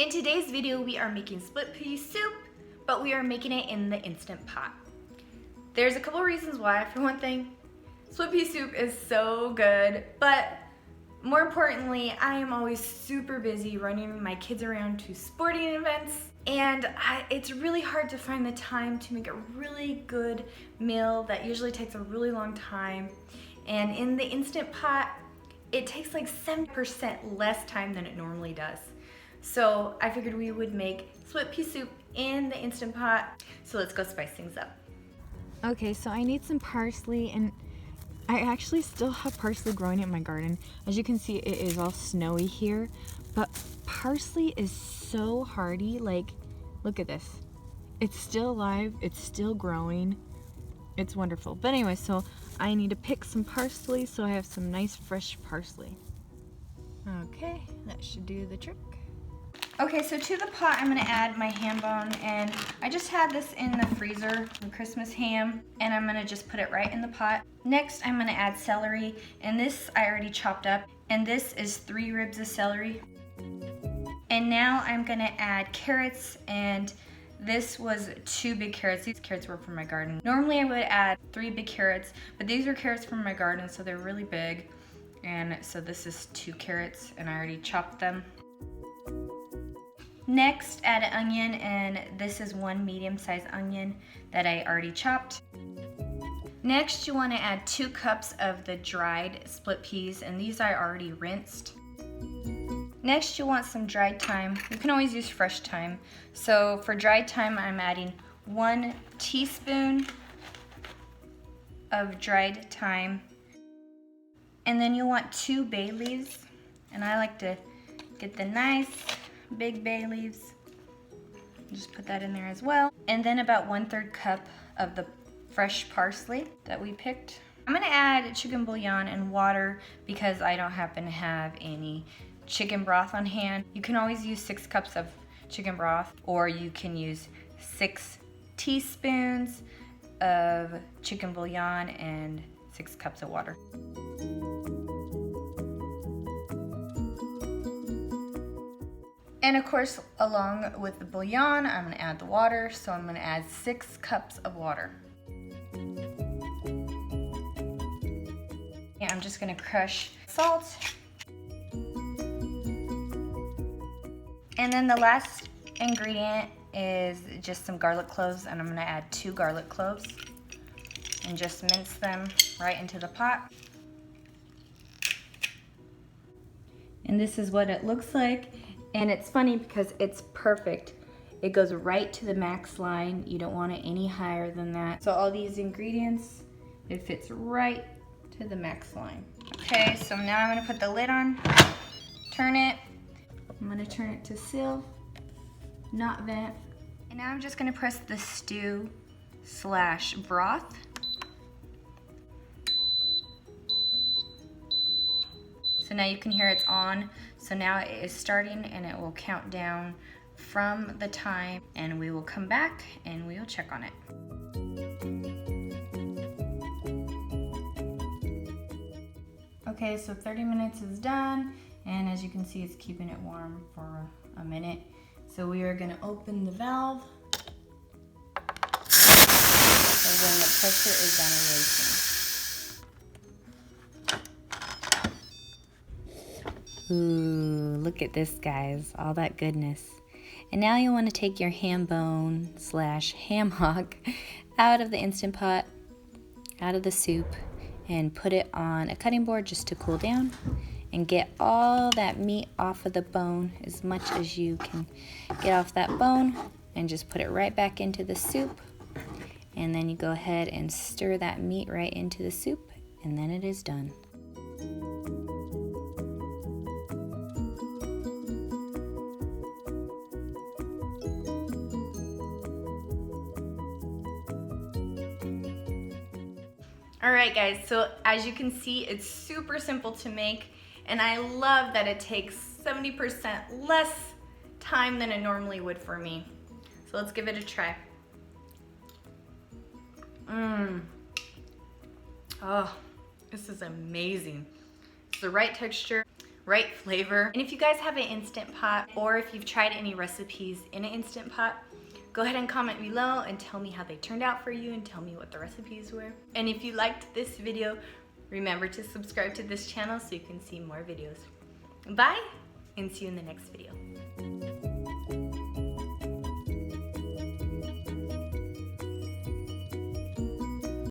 In today's video, we are making split pea soup, but we are making it in the Instant Pot. There's a couple reasons why. For one thing, split pea soup is so good, but more importantly, I am always super busy running my kids around to sporting events, and it's really hard to find the time to make a really good meal that usually takes a really long time. And in the Instant Pot, it takes like 70% less time than it normally does. So I figured we would make split pea soup in the Instant Pot. So let's go spice things up. Okay, so I need some parsley, and I actually still have parsley growing in my garden. As you can see, it is all snowy here, but parsley is so hardy. Like, look at this. It's still alive, it's still growing. It's wonderful. But anyway, so I need to pick some parsley, so I have some nice fresh parsley. Okay, that should do the trick. Okay, so to the pot, I'm gonna add my ham bone, and I just had this in the freezer, some Christmas ham, and I'm gonna just put it right in the pot. Next, I'm gonna add celery, and this I already chopped up, and this is 3 ribs of celery. And now I'm gonna add carrots, and this was 2 big carrots. These carrots were from my garden. Normally I would add 3 big carrots, but these are carrots from my garden, so they're really big. And so this is 2 carrots, and I already chopped them. Next, add an onion, and this is 1 medium-sized onion that I already chopped. Next, you want to add 2 cups of the dried split peas, and these I already rinsed. Next, you want some dried thyme. You can always use fresh thyme. So for dried thyme, I'm adding 1 teaspoon of dried thyme. And then you want 2 bay leaves, and I like to get the nice big bay leaves. Just put that in there as well. And then about 1/3 cup of the fresh parsley that we picked. I'm gonna add chicken bouillon and water because I don't happen to have any chicken broth on hand. You can always use 6 cups of chicken broth, or you can use 6 teaspoons of chicken bouillon and 6 cups of water. And of course, along with the bouillon, I'm gonna add the water, so I'm gonna add 6 cups of water. And I'm just gonna crush salt. And then the last ingredient is just some garlic cloves, and I'm gonna add 2 garlic cloves and just mince them right into the pot. And this is what it looks like. And it's funny because it's perfect. It goes right to the max line. You don't want it any higher than that. So all these ingredients, it fits right to the max line. Okay, so now I'm gonna put the lid on, turn it. I'm gonna turn it to sill, not vent. And now I'm just gonna press the stew/broth. So now you can hear it's on. So now it is starting, and it will count down from the time, and we will come back and we will check on it. Okay, so 30 minutes is done, and as you can see, it's keeping it warm for a minute. So we are gonna open the valve. So when the pressure is done releasing. Ooh, look at this, guys, all that goodness. And now you want to take your ham bone/ham hock out of the Instant Pot, out of the soup, and put it on a cutting board just to cool down, and get all that meat off of the bone, as much as you can get off that bone, and just put it right back into the soup. And then you go ahead and stir that meat right into the soup, and then it is done. All right, guys, so as you can see, it's super simple to make, and I love that it takes 70% less time than it normally would for me. So let's give it a try. Oh, this is amazing. It's the right texture. right flavor. And if you guys have an Instant Pot, or if you've tried any recipes in an Instant Pot, go ahead and comment below and tell me how they turned out for you and tell me what the recipes were. And if you liked this video, remember to subscribe to this channel so you can see more videos. Bye, and see you in the next video.